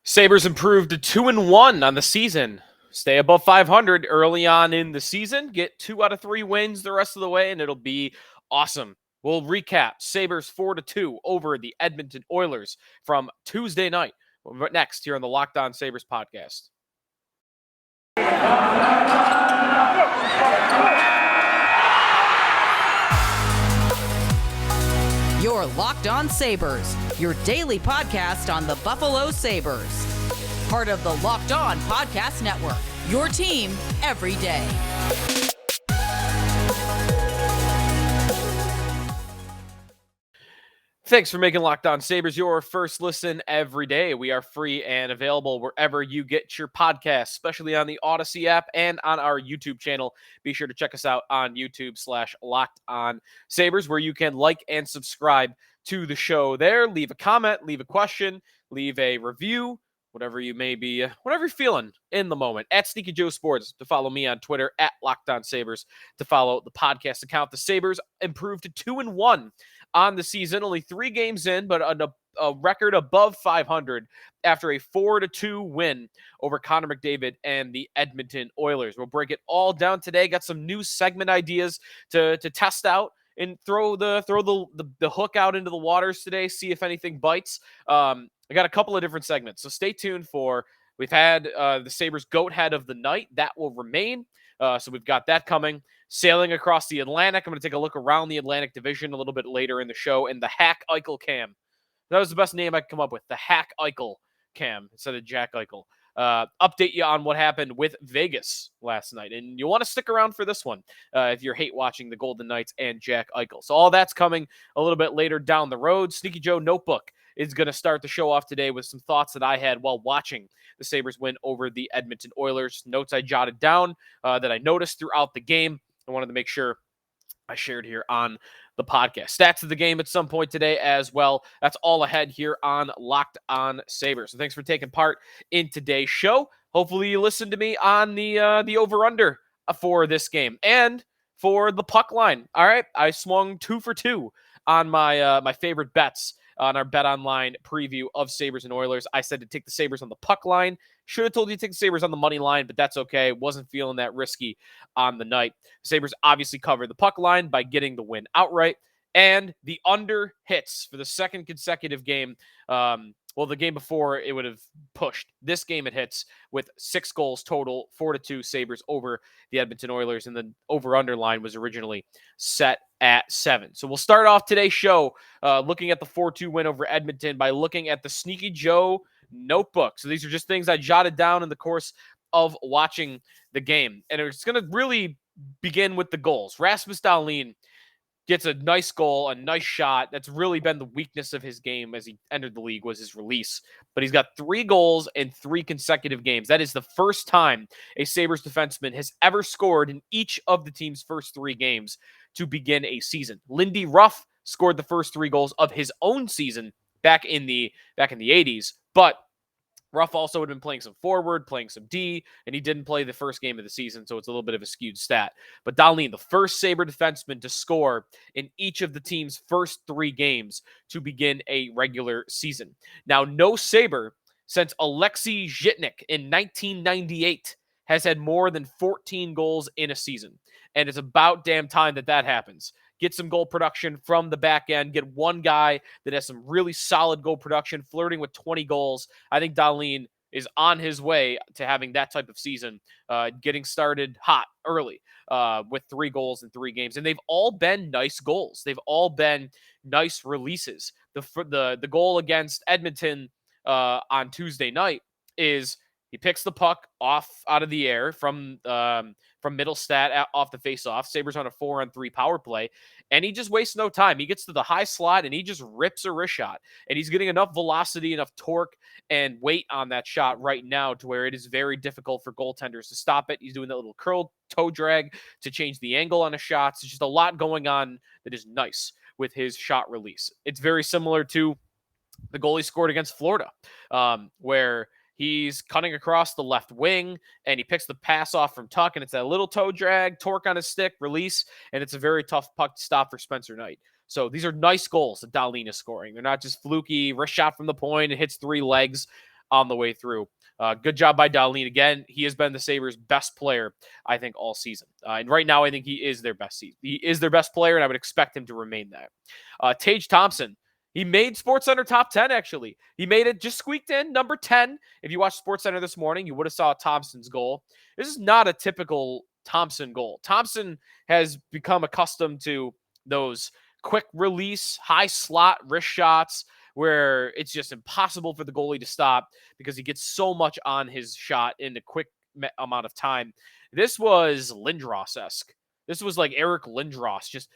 Sabres improved to 2-1 on the season. Stay above 500 early on in the season. Get 2 out of 3 wins the rest of the way, and it'll be awesome. We'll recap Sabres 4-2 over the Edmonton Oilers from Tuesday night. Next, here on the Locked On Sabres podcast. You're Locked On Sabres, your daily podcast on the Buffalo Sabres. Part of the Locked On Podcast Network, your team every day. Thanks for making Locked On Sabres your first listen every day. We are free and available wherever you get your podcasts, especially on the Odyssey app and on our YouTube channel. Be sure to check us out on YouTube/Locked On Sabres, where you can like and subscribe to the show there. Leave a comment, leave a question, leave a review, whatever you may be, whatever you're feeling in the moment. At Sneaky Joe Sports to follow me on Twitter, at Locked On Sabres to follow the podcast account. The Sabres improved to 2-1 on the season, only 3 games in, but a record above 500 after a 4-2 win over Connor McDavid and the Edmonton Oilers. We'll break it all down today. Got some new segment ideas to test out and throw the hook out into the waters today, see if anything bites. I got a couple of different segments, so stay tuned for. We've had the Sabres goat head of the night. That will remain. So we've got that coming. Sailing across the Atlantic. I'm going to take a look around the Atlantic Division a little bit later in the show. And the Hack Eichel Cam. That was the best name I could come up with. The Hack Eichel Cam instead of Jack Eichel. Update you on what happened with Vegas last night. And you'll want to stick around for this one if you're hate watching the Golden Knights and Jack Eichel. So all that's coming a little bit later down the road. Sneaky Joe Notebook is going to start the show off today with some thoughts that I had while watching the Sabres win over the Edmonton Oilers. Notes I jotted down that I noticed throughout the game. I wanted to make sure I shared here on the podcast. Stats of the game at some point today as well. That's all ahead here on Locked On Sabres. So thanks for taking part in today's show. Hopefully you listened to me on the over-under for this game and for the puck line. All right, I swung 2 for 2 on my favorite bets on our Bet Online preview of Sabres and Oilers. I said to take the Sabres on the puck line. Should have told you to take the Sabres on the money line, but that's okay. Wasn't feeling that risky on the night. The Sabres obviously covered the puck line by getting the win outright. And the under hits for the second consecutive game. The game before it would have pushed. This game it hits with 6 goals total, 4-2 Sabres over the Edmonton Oilers, and the over-under line was originally set at 7. So we'll start off today's show looking at the 4-2 win over Edmonton by looking at the Sneaky Joe Notebook. So these are just things I jotted down in the course of watching the game. And it's going to really begin with the goals. Rasmus Dahlin gets a nice goal, a nice shot. That's really been the weakness of his game as he entered the league, was his release. But he's got 3 goals in 3 consecutive games. That is the first time a Sabres defenseman has ever scored in each of the team's first 3 games to begin a season. Lindy Ruff scored the first 3 goals of his own season back in the 80s, but Ruff also had been playing some forward, playing some D, and he didn't play the first game of the season, so it's a little bit of a skewed stat. But Dahlin, the first Sabre defenseman to score in each of the team's first 3 games to begin a regular season. Now, no Sabre since Alexei Zhitnik in 1998 has had more than 14 goals in a season, and it's about damn time that happens. Get some goal production from the back end. Get one guy that has some really solid goal production, flirting with 20 goals. I think Dahlin is on his way to having that type of season, getting started hot early with 3 goals in 3 games. And they've all been nice goals. They've all been nice releases. The goal against Edmonton on Tuesday night is he picks the puck off out of the air from Middlestat off the faceoff. Sabres on a 4-on-3 power play, and he just wastes no time. He gets to the high slot, and he just rips a wrist shot. And he's getting enough velocity, enough torque, and weight on that shot right now to where it is very difficult for goaltenders to stop it. He's doing that little curl toe drag to change the angle on his shots. It's just a lot going on that is nice with his shot release. It's very similar to the goal he scored against Florida, where he's cutting across the left wing, and he picks the pass off from Tuck, and it's that little toe drag, torque on his stick, release, and it's a very tough puck to stop for Spencer Knight. So these are nice goals that Dahlin is scoring. They're not just fluky, wrist shot from the point, it hits 3 legs. on the way through. Good job by Dahlin. Again, he has been the Sabres' best player, I think, all season. And right now, I think he is their best season. He is their best player, and I would expect him to remain that. Tage Thompson, he made SportsCenter top 10, actually. He made it, just squeaked in, number 10. If you watched SportsCenter this morning, you would have saw Thompson's goal. This is not a typical Thompson goal. Thompson has become accustomed to those quick release, high slot wrist shots where it's just impossible for the goalie to stop because he gets so much on his shot in a quick amount of time. This was Lindros-esque. This was like Eric Lindros just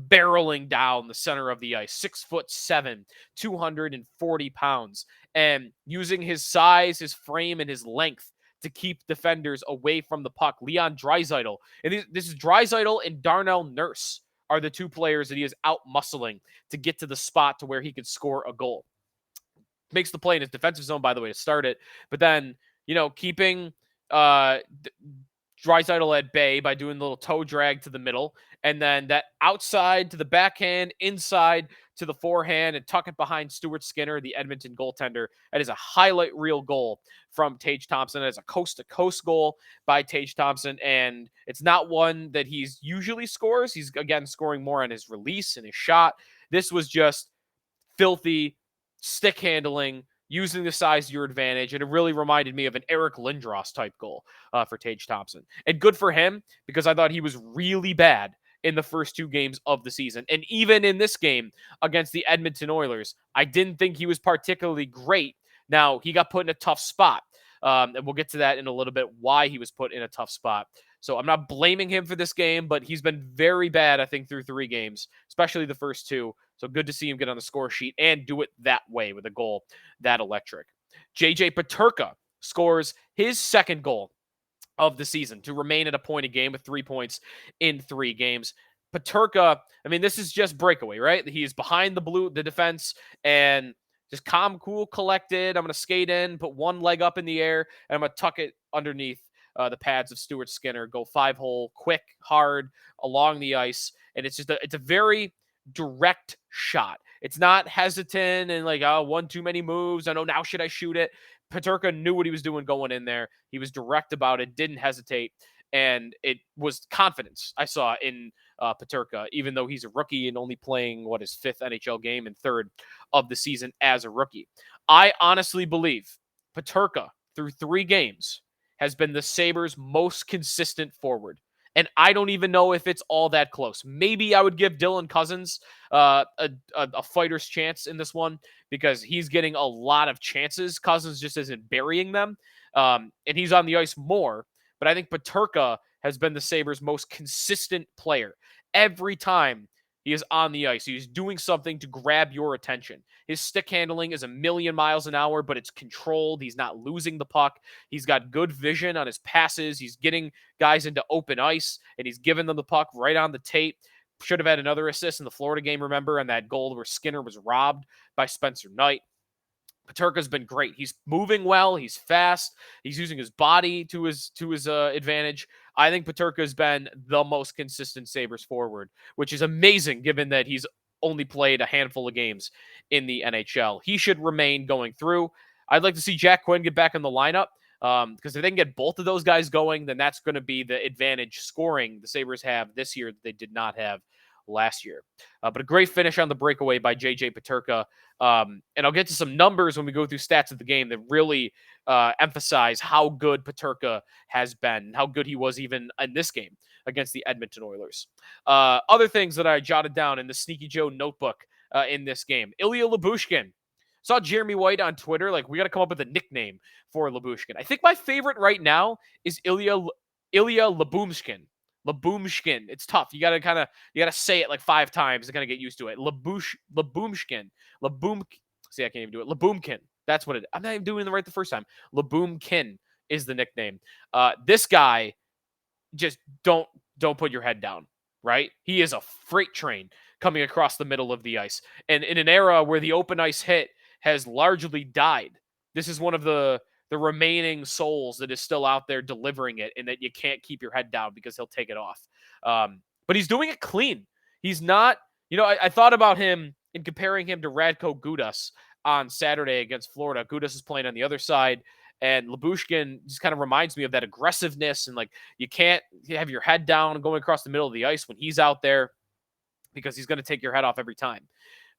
barreling down the center of the ice, 6'7", 240 pounds, and using his size, his frame, and his length to keep defenders away from the puck. Leon Draisaitl, and this is Draisaitl and Darnell Nurse are the two players that he is out-muscling to get to the spot to where he could score a goal. Makes the play in his defensive zone, by the way, to start it. But then, keeping Draisaitl at bay by doing a little toe drag to the middle, and then that outside to the backhand, inside to the forehand, and tuck it behind Stuart Skinner, the Edmonton goaltender. That is a highlight reel goal from Tage Thompson. That is a coast-to-coast goal by Tage Thompson, and it's not one that he's usually scores. He's, again, scoring more on his release and his shot. This was just filthy stick handling, using the size to your advantage, and it really reminded me of an Eric Lindros type goal for Tage Thompson. And good for him, because I thought he was really bad in the first two games of the season. And even in this game against the Edmonton Oilers, I didn't think he was particularly great. Now, he got put in a tough spot, and we'll get to that in a little bit, why he was put in a tough spot. So I'm not blaming him for this game, but he's been very bad, I think, through 3 games, especially the first 2. So good to see him get on the score sheet and do it that way with a goal that electric. JJ Peterka scores his second goal of the season to remain at a point a game with 3 points in 3 games. Peterka, I mean, this is just breakaway, right? He's behind the defense, and just calm, cool, collected. I'm going to skate in, put one leg up in the air, and I'm going to tuck it underneath the pads of Stuart Skinner, go 5-hole, quick, hard, along the ice. And it's just it's a very direct shot. It's not hesitant and like, oh, one too many moves. I know, now should I shoot it? Peterka knew what he was doing going in there. He was direct about it, didn't hesitate. And it was confidence I saw in Peterka, even though he's a rookie and only playing, his 5th NHL game and 3rd of the season as a rookie. I honestly believe Peterka, through 3 games, has been the Sabres' most consistent forward. And I don't even know if it's all that close. Maybe I would give Dylan Cousins a fighter's chance in this one, because he's getting a lot of chances. Cousins just isn't burying them. And he's on the ice more. But I think Peterka has been the Sabres' most consistent player. Every time he is on the ice, he's doing something to grab your attention. His stick handling is a million miles an hour, but it's controlled. He's not losing the puck. He's got good vision on his passes. He's getting guys into open ice, and he's giving them the puck right on the tape. Should have had another assist in the Florida game, remember, on that goal where Skinner was robbed by Spencer Knight. Peterka's been great. He's moving well. He's fast. He's using his body to his advantage. I think Peterka has been the most consistent Sabres forward, which is amazing given that he's only played a handful of games in the NHL. He should remain going through. I'd like to see Jack Quinn get back in the lineup, because if they can get both of those guys going, then that's going to be the advantage scoring the Sabres have this year that they did not have last year. But a great finish on the breakaway by JJ Peterka. And I'll get to some numbers when we go through stats of the game that really emphasize how good Peterka has been, and how good he was even in this game against the Edmonton Oilers. Other things that I jotted down in the Sneaky Joe notebook in this game. Ilya Lybushkin. Saw Jeremy White on Twitter, like, we got to come up with a nickname for Lybushkin. I think my favorite right now is Ilya Lybushkin. Lybushkin. It's tough. You gotta say it like 5 times to kind of get used to it. Lybushkin. See, I can't even do it. Lybushkin. That's what it is. I'm not even doing it right the first time. Lybushkin is the nickname. This guy, just don't put your head down, right? He is a freight train coming across the middle of the ice. And in an era where the open ice hit has largely died, this is one of the remaining souls that is still out there delivering it, and that you can't keep your head down because he'll take it off. But he's doing it clean. He's not, I thought about him in comparing him to Radko Gudas on Saturday against Florida. Gudas is playing on the other side, and Lybushkin just kind of reminds me of that aggressiveness, and like you can't have your head down and going across the middle of the ice when he's out there because he's going to take your head off every time.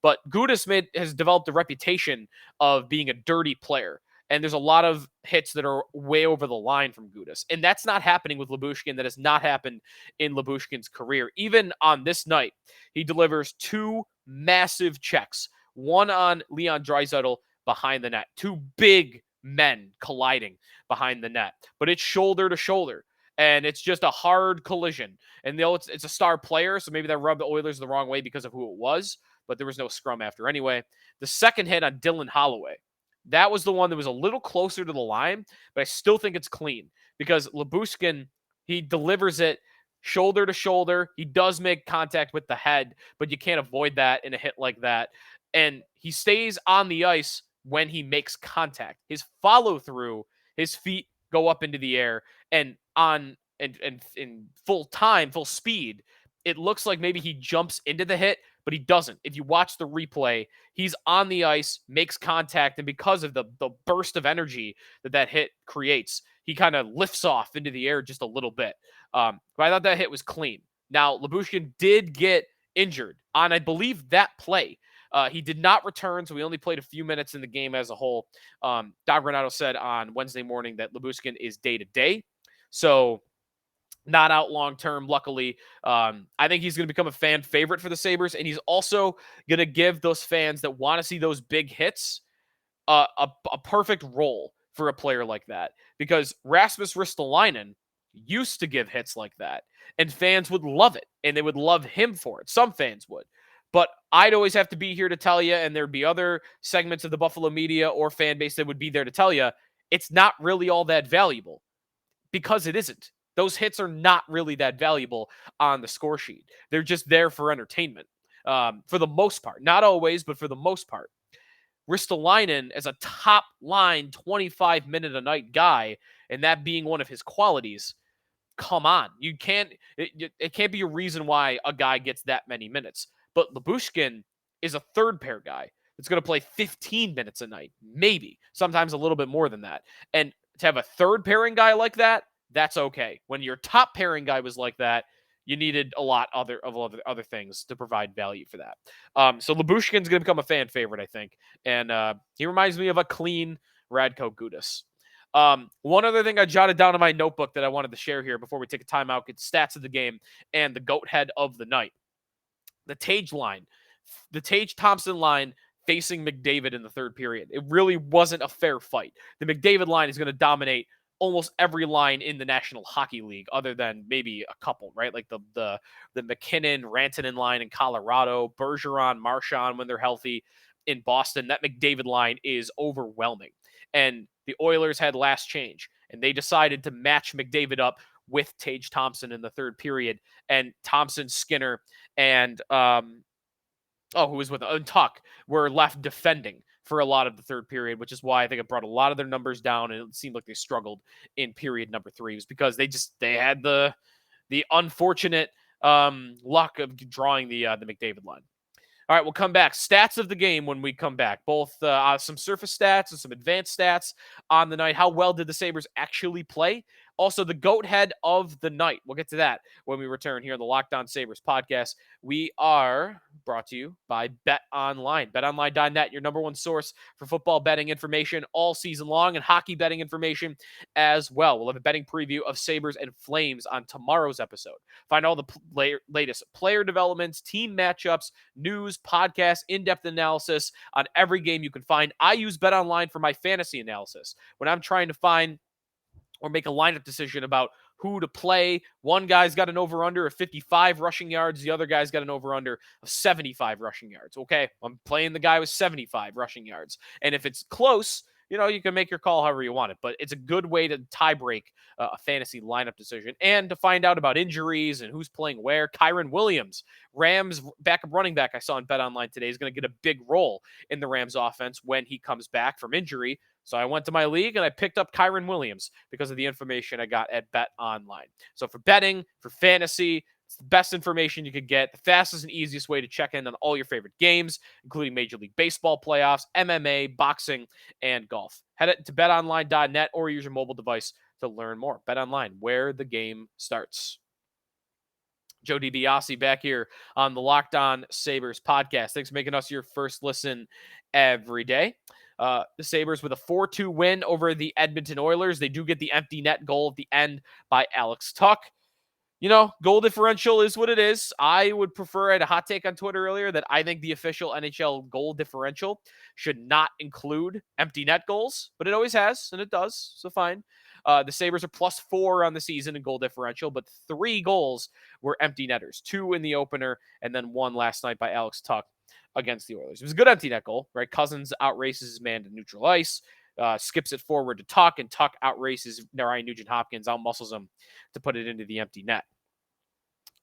But Gudas has developed a reputation of being a dirty player. And there's a lot of hits that are way over the line from Gudas. And that's not happening with Lybushkin. That has not happened in Lybushkin's career. Even on this night, he delivers 2 massive checks. One on Leon Draisaitl behind the net. 2 big men colliding behind the net. But it's shoulder to shoulder. And it's just a hard collision. And it's a star player, so maybe that rubbed the Oilers the wrong way because of who it was. But there was no scrum after anyway. The second hit on Dylan Holloway, that was the one that was a little closer to the line, but I still think it's clean because Lybushkin, he delivers it shoulder to shoulder. He does make contact with the head, but you can't avoid that in a hit like that. And he stays on the ice when he makes contact. His follow through, his feet go up into the air, and in full time, full speed, it looks like maybe he jumps into the hit, but he doesn't. If you watch the replay, he's on the ice, makes contact, and because of the burst of energy that hit creates, he kind of lifts off into the air just a little bit. But I thought that hit was clean. Now, Lybushkin did get injured on, I believe, that play. He did not return, so he only played a few minutes in the game as a whole. Don Granato said on Wednesday morning that Lybushkin is day-to-day, so not out long-term, luckily. I think he's going to become a fan favorite for the Sabres, and he's also going to give those fans that want to see those big hits a perfect role for a player like that, because Rasmus Dahlin used to give hits like that, and fans would love it, and they would love him for it. Some fans would. But I'd always have to be here to tell you, and there'd be other segments of the Buffalo media or fan base that would be there to tell you, it's not really all that valuable, because it isn't. Those hits are not really that valuable on the score sheet. They're just there for entertainment, for the most part. Not always, but for the most part. Ristolainen, as a top-line 25-minute-a-night guy, and that being one of his qualities, come on. It can't be a reason why a guy gets that many minutes. But Lybushkin is a third-pair guy that's going to play 15 minutes a night, maybe, sometimes a little bit more than that. And to have a third-pairing guy like that, that's okay. When your top-pairing guy was like that, you needed a lot of other things to provide value for that. So Lybushkin's going to become a fan favorite, I think. And he reminds me of a clean Radko Gudas. One other thing I jotted down in my notebook that I wanted to share here before we take a timeout, get stats of the game and the goat head of the night. The Tage line, the Tage Thompson line facing McDavid in the third period. It really wasn't a fair fight. The McDavid line is going to dominate almost every line in the National Hockey League, other than maybe a couple, right? Like the McKinnon, Rantanen line in Colorado, Bergeron, Marchand when they're healthy in Boston. That McDavid line is overwhelming. And the Oilers had last change, and they decided to match McDavid up with Tage Thompson in the third period, and Thompson, Skinner, and who was with Tuck were left defending for a lot of the third period, which is why I think it brought a lot of their numbers down, and it seemed like they struggled in period number 3. It was because they had the unfortunate luck of drawing the McDavid line. All right, we'll come back. Stats of the game when we come back. Both some surface stats and some advanced stats on the night. How well did the Sabres actually play? Also, the GOAT head of the night. We'll get to that when we return here on the Locked On Sabres podcast. We are brought to you by Bet Online. BetOnline.net, your number one source for football betting information all season long, and hockey betting information as well. We'll have a betting preview of Sabres and Flames on tomorrow's episode. Find all the latest player developments, team matchups, news, podcasts, in-depth analysis on every game you can find. I use BetOnline for my fantasy analysis. When I'm trying to find or make a lineup decision about who to play, one guy's got an over-under of 55 rushing yards. The other guy's got an over-under of 75 rushing yards. Okay, I'm playing the guy with 75 rushing yards. And if it's close, you can make your call however you want it. But it's a good way to tie-break a fantasy lineup decision. And to find out about injuries and who's playing where. Kyren Williams, Rams backup running back I saw on BetOnline today, is going to get a big role in the Rams offense when he comes back from injury. So I went to my league and I picked up Kyren Williams because of the information I got at Bet Online. So for betting, for fantasy, It's the best information you could get, the fastest and easiest way to check in on all your favorite games, including Major League Baseball playoffs, MMA, boxing, and golf. Head to betonline.net or use your mobile device to learn more. BetOnline, where the game starts. Joe DiBiase back here on the Locked On Sabres podcast. Thanks for making us your first listen every day. The Sabres with a 4-2 win over the Edmonton Oilers. They do get the empty net goal at the end by Alex Tuch. Goal differential is what it is. I would prefer, I had a hot take on Twitter earlier that I think the official NHL goal differential should not include empty net goals, but it always has, and it does, so fine. The Sabres are +4 on the season in goal differential, but 3 goals were empty netters. 2 in the opener, and then 1 last night by Alex Tuch against the Oilers. It was a good empty net goal, right? Cousins outraces his man to neutral ice, skips it forward to Tuch, and Tuch outraces Ryan Nugent-Hopkins, outmuscles him to put it into the empty net.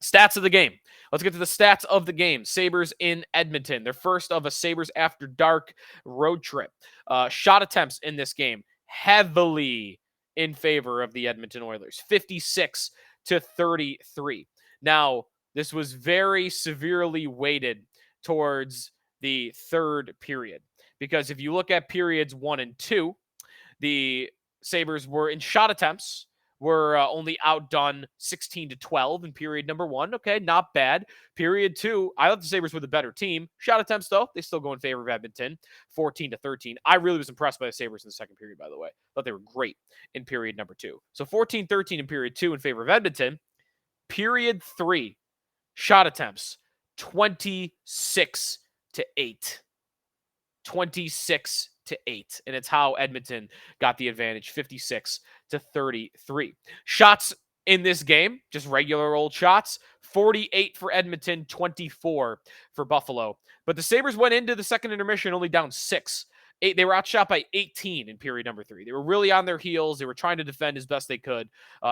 Stats of the game. Let's get to the stats of the game. Sabres in Edmonton. Their first of a Sabres After Dark road trip. Shot attempts in this game heavily in favor of the Edmonton Oilers. 56-33. Now, this was very severely weighted towards the third period. Because if you look at periods 1 and 2, the Sabres were in shot attempts, were only outdone 16-12 in period number 1. Okay, not bad. Period 2, I thought the Sabres were the better team. Shot attempts, though, they still go in favor of Edmonton, 14-13. I really was impressed by the Sabres in the second period, by the way. Thought they were great in period number 2. So 14-13 in period 2 in favor of Edmonton. Period 3, shot attempts, 26-8. 26-8. And it's how Edmonton got the advantage, 56-33. Shots in this game, just regular old shots, 48 for Edmonton, 24 for Buffalo. But the Sabres went into the second intermission only down 6. They were outshot by 18 in period number 3. They were really on their heels. They were trying to defend as best they could.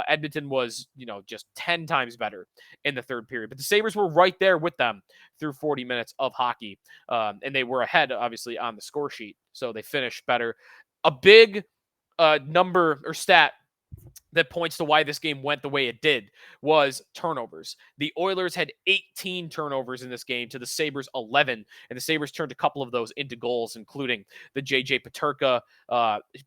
Edmonton was, just 10 times better in the third period. But the Sabres were right there with them through 40 minutes of hockey. And they were ahead, obviously, on the score sheet. So they finished better. A big number or stat that points to why this game went the way it did was turnovers. The Oilers had 18 turnovers in this game to the Sabres 11, and the Sabres turned a couple of those into goals, including the JJ Peterka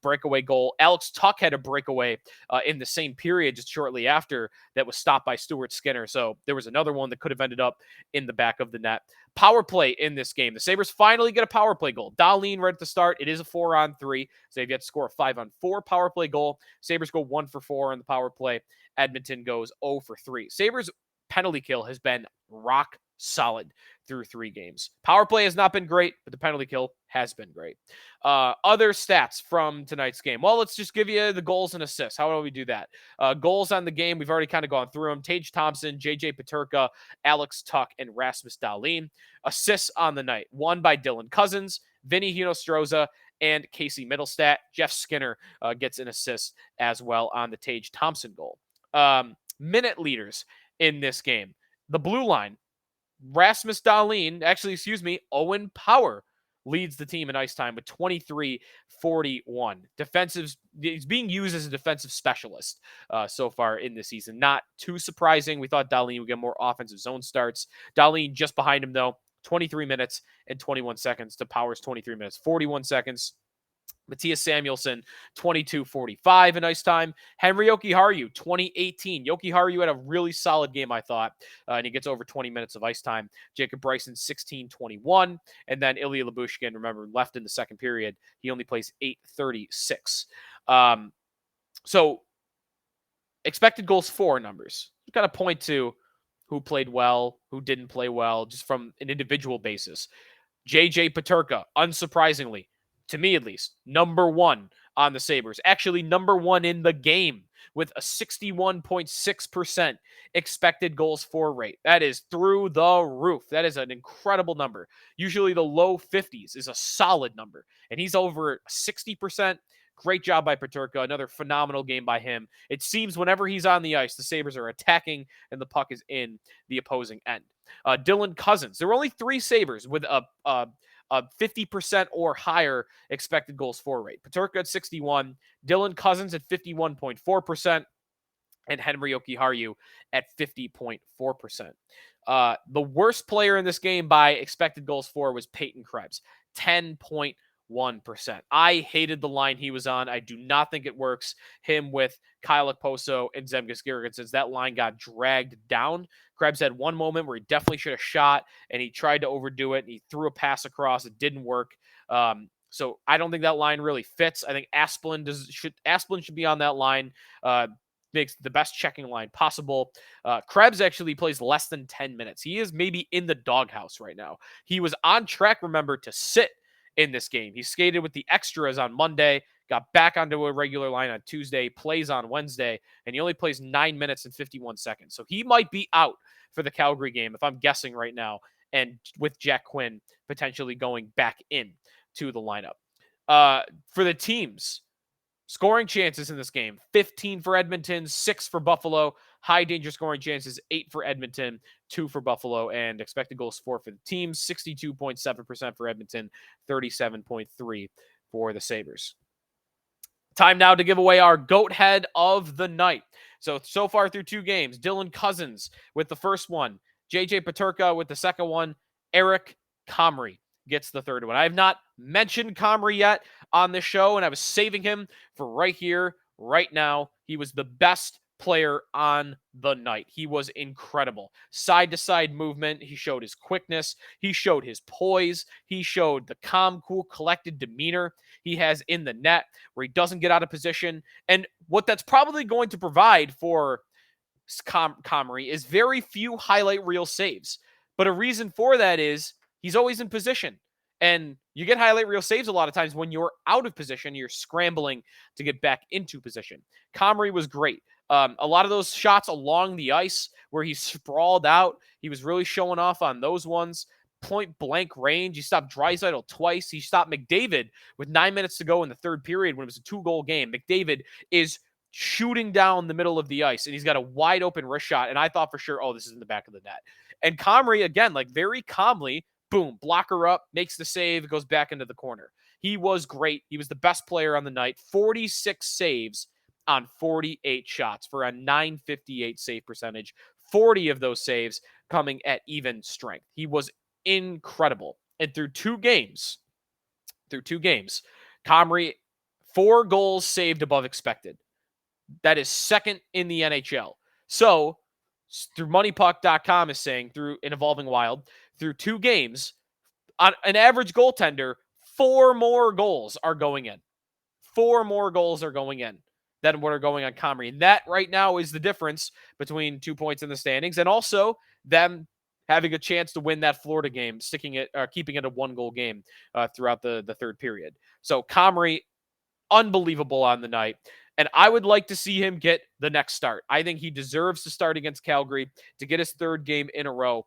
breakaway goal. Alex Tuch had a breakaway in the same period just shortly after that was stopped by Stuart Skinner. So there was another one that could have ended up in the back of the net. Power play in this game. The Sabres finally get a power play goal. Dahlin right at the start. It is a 4-on-3. So they've yet to score a 5-on-4 power play goal. Sabres go 1 for 4 on the power play. Edmonton goes 0 for 3. Sabres penalty kill has been rock solid through 3 games. Power play has not been great, but the penalty kill has been great. Other stats from tonight's game. Well, let's just give you the goals and assists. How do we do that? Goals on the game, we've already kind of gone through them. Tage Thompson, JJ Peterka, Alex Tuch, and Rasmus Dahlin. Assists on the night. 1 by Dylan Cousins, Vinny Hinostroza, and Casey Middlestat. Jeff Skinner gets an assist as well on the Tage Thompson goal. Minute leaders in this game. The blue line, Rasmus Dahlin, Owen Power leads the team in ice time with 23-41. He's being used as a defensive specialist so far in this season. Not too surprising. We thought Dahlin would get more offensive zone starts. Dahlin just behind him, though, 23 minutes and 21 seconds to Power's 23 minutes, 41 seconds. Matthias Samuelsson, 22-45 in ice time. Henry Jokiharju, 2018. Jokiharju had a really solid game, I thought, and he gets over 20 minutes of ice time. Jacob Bryson, 16-21. And then Ilya Lybushkin, remember, left in the second period. He only plays 8:36. So expected goals for numbers. We've got to point to who played well, who didn't play well, just from an individual basis. JJ Peterka, unsurprisingly, to me at least, number 1 on the Sabres. Actually, number 1 in the game with a 61.6% expected goals for rate. That is through the roof. That is an incredible number. Usually the low 50s is a solid number, and he's over 60%. Great job by Peterka. Another phenomenal game by him. It seems whenever he's on the ice, the Sabres are attacking and the puck is in the opposing end. Dylan Cousins. There were only 3 Sabres with a 50% or higher expected goals for rate. Peterka at 61, Dylan Cousins at 51.4%, and Henry Jokiharju at 50.4%. The worst player in this game by expected goals for was Peyton Krebs, 10.1%. I hated the line he was on. I do not think it works. Him with Kyle Okposo and Zemgus Girgensons, that line got dragged down. Krebs had one moment where he definitely should have shot, and he tried to overdo it, and he threw a pass across. It didn't work. So I don't think that line really fits. I think Asplund should be on that line. Makes the best checking line possible. Krebs actually plays less than 10 minutes. He is maybe in the doghouse right now. He was on track, remember, to sit in this game. He skated with the extras on Monday, got back onto a regular line on Tuesday, plays on Wednesday, and he only plays 9 minutes and 51 seconds. So he might be out for the Calgary game, if I'm guessing right now, and with Jack Quinn potentially going back in to the lineup. For the teams, scoring chances in this game, 15 for Edmonton, 6 for Buffalo. High danger scoring chances, 8 for Edmonton, 2 for Buffalo, and expected goals for the teams, 62.7% for Edmonton, 37.3% for the Sabres. Time now to give away our GOAT head of the night. So far through 2 games, Dylan Cousins with the first one, JJ Peterka with the second one, Eric Comrie gets the third one. I have not mentioned Comrie yet on this show, and I was saving him for right here, right now. He was the best player on the night. He was incredible. Side-to-side movement. He showed his quickness. He showed his poise. He showed the calm, cool, collected demeanor he has in the net where he doesn't get out of position. And what that's probably going to provide for Comrie is very few highlight reel saves. But a reason for that is he's always in position. And you get highlight reel saves a lot of times when you're out of position, you're scrambling to get back into position. Comrie was great. A lot of those shots along the ice where he sprawled out, he was really showing off on those ones. Point blank range. He stopped Draisaitl twice. He stopped McDavid with 9 minutes to go in the third period when it was a 2-goal game. McDavid is shooting down the middle of the ice, and he's got a wide open wrist shot. And I thought for sure, oh, this is in the back of the net. And Comrie, again, like very calmly, boom, blocker up, makes the save, goes back into the corner. He was great. He was the best player on the night. 46 saves on 48 shots for a .958 save percentage. 40 of those saves coming at even strength. He was incredible. And through two games, Comrie, 4 goals saved above expected. That is second in the NHL. So, through moneypuck.com is saying, through an Evolving Wild, through 2 games, on an average goaltender, 4 more goals are going in. 4 more goals are going in than what are going on Comrie. And that right now is the difference between 2 points in the standings and also them having a chance to win that Florida game, keeping it a 1-goal game throughout the third period. So Comrie, unbelievable on the night. And I would like to see him get the next start. I think he deserves to start against Calgary to get his 3rd game in a row.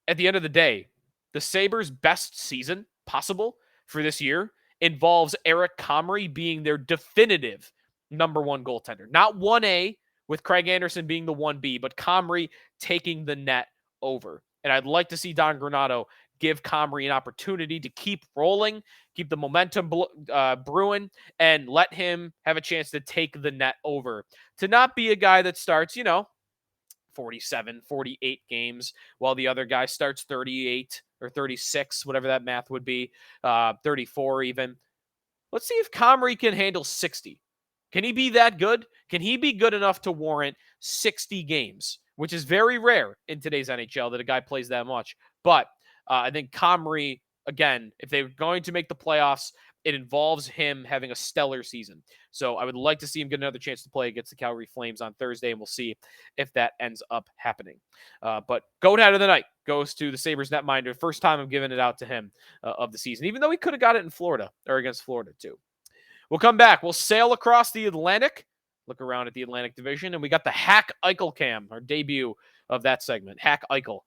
At the end of the day, the Sabres' best season possible for this year involves Eric Comrie being their definitive number 1 goaltender. Not 1A with Craig Anderson being the 1B, but Comrie taking the net over. And I'd like to see Don Granato give Comrie an opportunity to keep rolling, keep the momentum brewing, and let him have a chance to take the net over. To not be a guy that starts, 47, 48 games, while the other guy starts 38 or 36, whatever that math would be, 34 even. Let's see if Comrie can handle 60. Can he be that good? Can he be good enough to warrant 60 games, which is very rare in today's NHL that a guy plays that much. But I think Comrie, again, if they're going to make the playoffs, it involves him having a stellar season. So I would like to see him get another chance to play against the Calgary Flames on Thursday, and we'll see if that ends up happening. But GOAT head of the night goes to the Sabres netminder. First time I'm giving it out to him of the season, even though he could have got it in Florida or against Florida too. We'll come back. We'll sail across the Atlantic, look around at the Atlantic Division, and we got the Hack Eichel cam, our debut of that segment, Hack Eichel.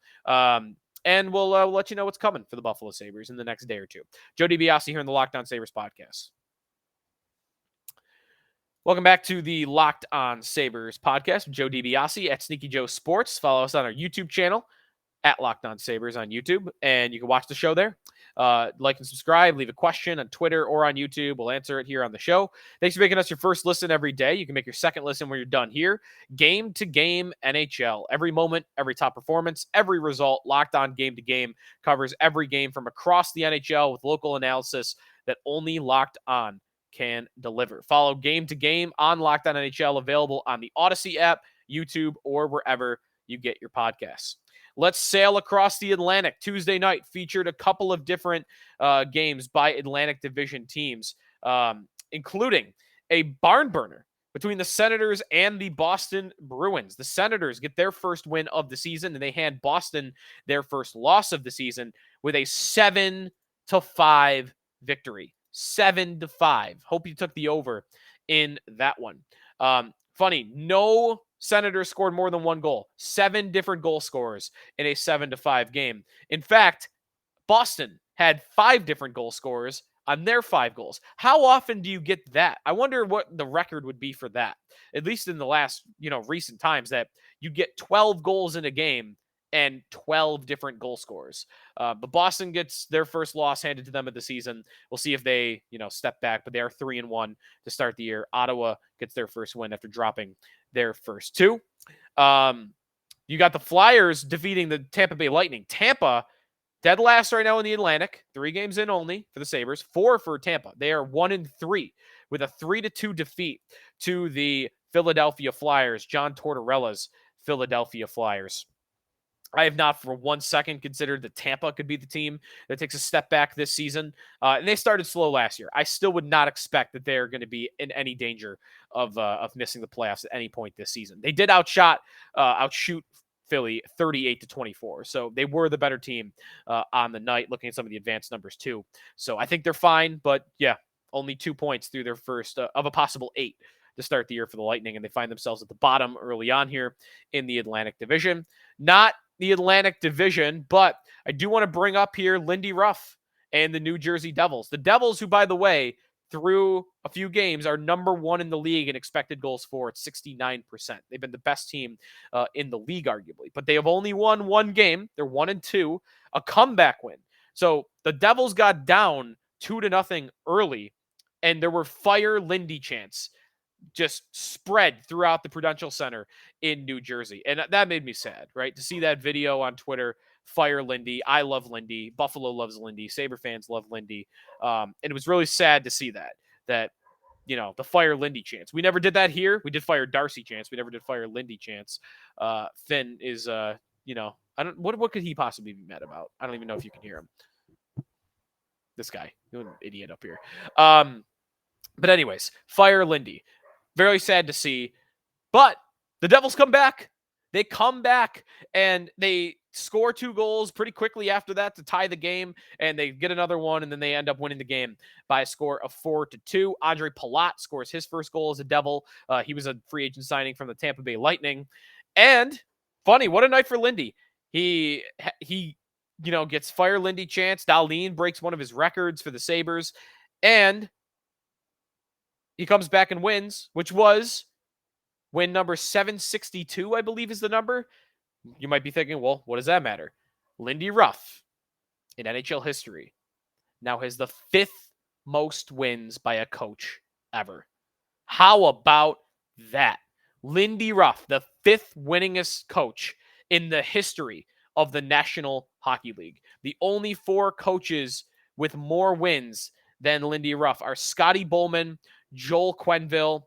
And we'll let you know what's coming for the Buffalo Sabres in the next day or two. Joe DiBiase here in the Locked On Sabres podcast. Welcome back to the Locked On Sabres podcast with Joe DiBiase at Sneaky Joe Sports. Follow us on our YouTube channel at Locked On Sabres on YouTube, and you can watch the show there. Like and subscribe. Leave a question on Twitter or on YouTube. We'll answer it here on the show. Thanks for making us your first listen every day. You can make your second listen when you're done here. Game to Game NHL. Every moment, every top performance, every result. Locked On Game to Game covers every game from across the NHL with local analysis that only Locked On can deliver. Follow Game to Game on Locked On NHL, available on the Odyssey app, YouTube, or wherever you get your podcasts. Let's sail across the Atlantic. Tuesday night featured a couple of different games by Atlantic Division teams, including a barn burner between the Senators and the Boston Bruins. The Senators get their first win of the season, and they hand Boston their first loss of the season with a 7-5 victory. 7-5. Hope you took the over in that one. Funny, no Senators scored more than one goal. 7 different goal scorers in a 7-5 game. In fact, Boston had 5 different goal scorers on their 5 goals. How often do you get that? I wonder what the record would be for that. At least in the last, recent times, that you get 12 goals in a game and 12 different goal scorers. But Boston gets their first loss handed to them of the season. We'll see if they, step back, but they are 3-1 to start the year. Ottawa gets their first win after dropping their first 2. You got the Flyers defeating the Tampa Bay Lightning. Tampa, dead last right now in the Atlantic. 3 games in only for the Sabres. 4 for Tampa. They are 1-3 with a 3-2 defeat to the Philadelphia Flyers. John Tortorella's Philadelphia Flyers. I have not for 1 second considered that Tampa could be the team that takes a step back this season. And they started slow last year. I still would not expect that they're going to be in any danger of missing the playoffs at any point this season. They did outshoot Philly 38-24. So they were the better team on the night, looking at some of the advanced numbers too. So I think they're fine, but yeah, only 2 points through their first of a possible 8 to start the year for the Lightning. And they find themselves at the bottom early on here in the Atlantic Division. Not the Atlantic Division, but I do want to bring up here Lindy Ruff and the New Jersey Devils. The Devils, who, by the way, through a few games, are number 1 in the league in expected goals for at 69%. They've been the best team in the league, arguably. But they have only won 1 game. They're 1-2, a comeback win. So the Devils got down 2-0 early, and there were fire Lindy chants just spread throughout the Prudential Center in New Jersey. And that made me sad, right? To see that video on Twitter, fire Lindy. I love Lindy. Buffalo loves Lindy. Sabre fans love Lindy. And it was really sad to see that, the fire Lindy chants. We never did that here. We did fire Darcy chants. We never did fire Lindy chants. Finn is, what could he possibly be mad about? I don't even know if you can hear him. This guy, you're an idiot up here. But anyways, fire Lindy. Very sad to see. But the Devils come back. They come back and they score 2 goals pretty quickly after that to tie the game. And they get another one, and then they end up winning the game by a score of 4-2. Andre Palat scores his first goal as a Devil. He was a free agent signing from the Tampa Bay Lightning. And funny, what a night for Lindy. He gets fire Lindy chants. Dahlin breaks one of his records for the Sabres. And he comes back and wins, which was win number 762, I believe is the number. You might be thinking, well, what does that matter? Lindy Ruff, in NHL history, now has the 5th most wins by a coach ever. How about that? Lindy Ruff, the 5th winningest coach in the history of the National Hockey League. The only 4 coaches with more wins than Lindy Ruff are Scotty Bowman, Joel Quenneville.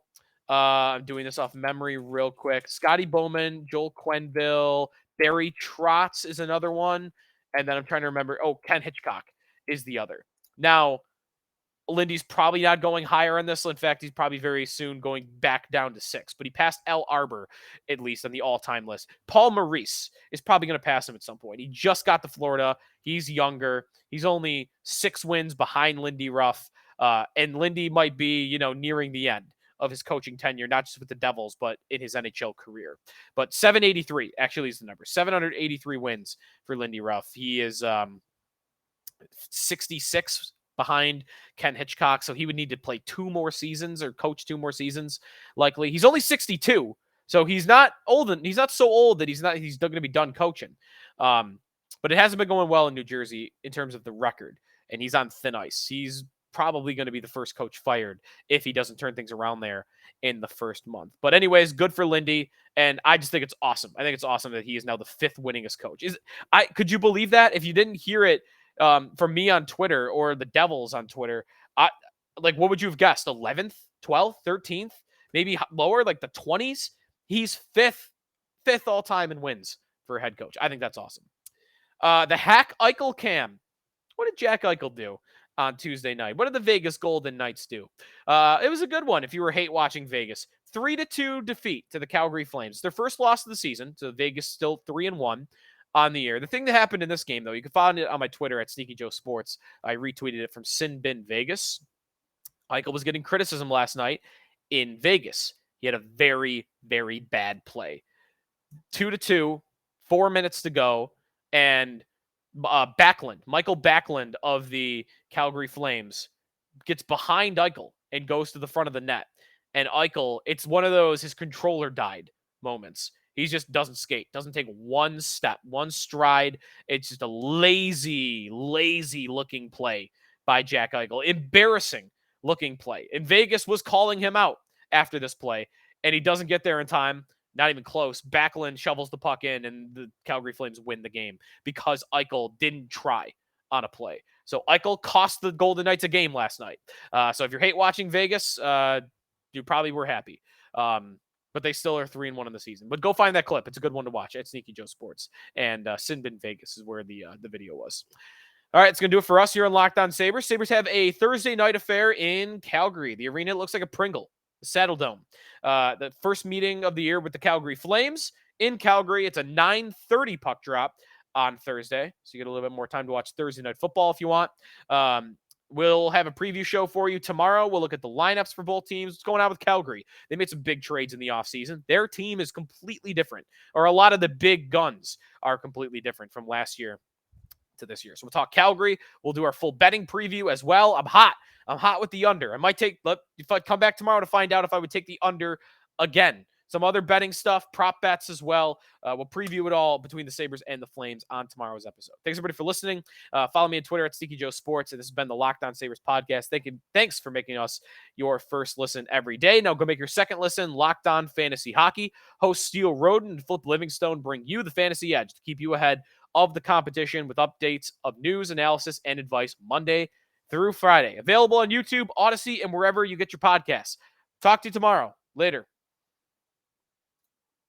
I'm doing this off memory real quick. Scotty Bowman, Joel Quenneville, Barry Trotz is another one. And then I'm trying to remember. Oh, Ken Hitchcock is the other. Now, Lindy's probably not going higher on this. In fact, he's probably very soon going back down to 6. But he passed Al Arbor, at least, on the all-time list. Paul Maurice is probably going to pass him at some point. He just got to Florida. He's younger. He's only 6 wins behind Lindy Ruff. And Lindy might be, nearing the end of his coaching tenure, not just with the Devils, but in his NHL career. But 783 actually is the number. 783 wins for Lindy Ruff. He is 66 behind Ken Hitchcock, so he would need to play 2 more seasons or coach 2 more seasons, likely. He's only 62, so he's not old. He's not so old that he's going to be done coaching. But it hasn't been going well in New Jersey in terms of the record. and he's on thin ice. He's probably going to be the first coach fired if he doesn't turn things around there in the first month. But anyways, good for Lindy, and I just think it's awesome. I think it's awesome that he is now the 5th winningest coach. Could you believe that? If you didn't hear it from me on Twitter or the Devils on Twitter, what would you have guessed? 11th, 12th, 13th, maybe lower, like the 20s? He's 5th all time in wins for a head coach. I think that's awesome. The hack Eichel cam. What did Jack Eichel do on Tuesday night? What did the Vegas Golden Knights do? It was a good one if you were hate watching Vegas. 3-2 defeat to the Calgary Flames. Their first loss of the season. So Vegas still 3-1 on the year. The thing that happened in this game, though, you can find it on my Twitter at Sneaky Joe Sports. I retweeted it from Sin Bin Vegas. Eichel was getting criticism last night in Vegas. He had a very, very bad play. 2-2, 4 minutes to go, and Michael Backlund of the Calgary Flames gets behind Eichel and goes to the front of the net. And Eichel, it's one of those, his controller died moments. He just doesn't skate, doesn't take one step, one stride. It's just a lazy looking play by Jack Eichel. Embarrassing looking play. And Vegas was calling him out after this play, and he doesn't get there in time. Not even close. Backlund shovels the puck in, and the Calgary Flames win the game because Eichel didn't try on a play. So Eichel cost the Golden Knights a game last night. So if you're hate watching Vegas, you probably were happy. But they still are 3-1 in the season. But go find that clip. It's a good one to watch at Sneaky Joe Sports. And Sinbin Vegas is where the video was. All right, it's going to do it for us here on Locked On Sabres. Sabres have a Thursday night affair in Calgary. The arena looks like a Pringle. The Saddle Dome. The first meeting of the year with the Calgary Flames in Calgary. It's a 9:30 puck drop on Thursday. So you get a little bit more time to watch Thursday night football if you want. We'll have a preview show for you tomorrow. We'll look at the lineups for both teams. What's going on with Calgary? They made some big trades in the offseason. Their team is completely different, or a lot of the big guns are completely different from last year to this year. So we'll talk Calgary. We'll do our full betting preview as well. I'm hot with the under. I might if I come back tomorrow to find out if I would take the under again. Some other betting stuff, prop bets as well. We'll preview it all between the Sabres and the Flames on tomorrow's episode. Thanks, everybody, for listening. Follow me on Twitter at Sneaky Joe Sports. And this has been the Locked On Sabres podcast. Thanks for making us your first listen every day. Now go make your second listen, Locked On Fantasy Hockey. Hosts Steele Roden and Flip Livingstone bring you the fantasy edge to keep you ahead of the competition with updates of news, analysis, and advice Monday through Friday. Available on YouTube, Odyssey, and wherever you get your podcasts. Talk to you tomorrow. Later.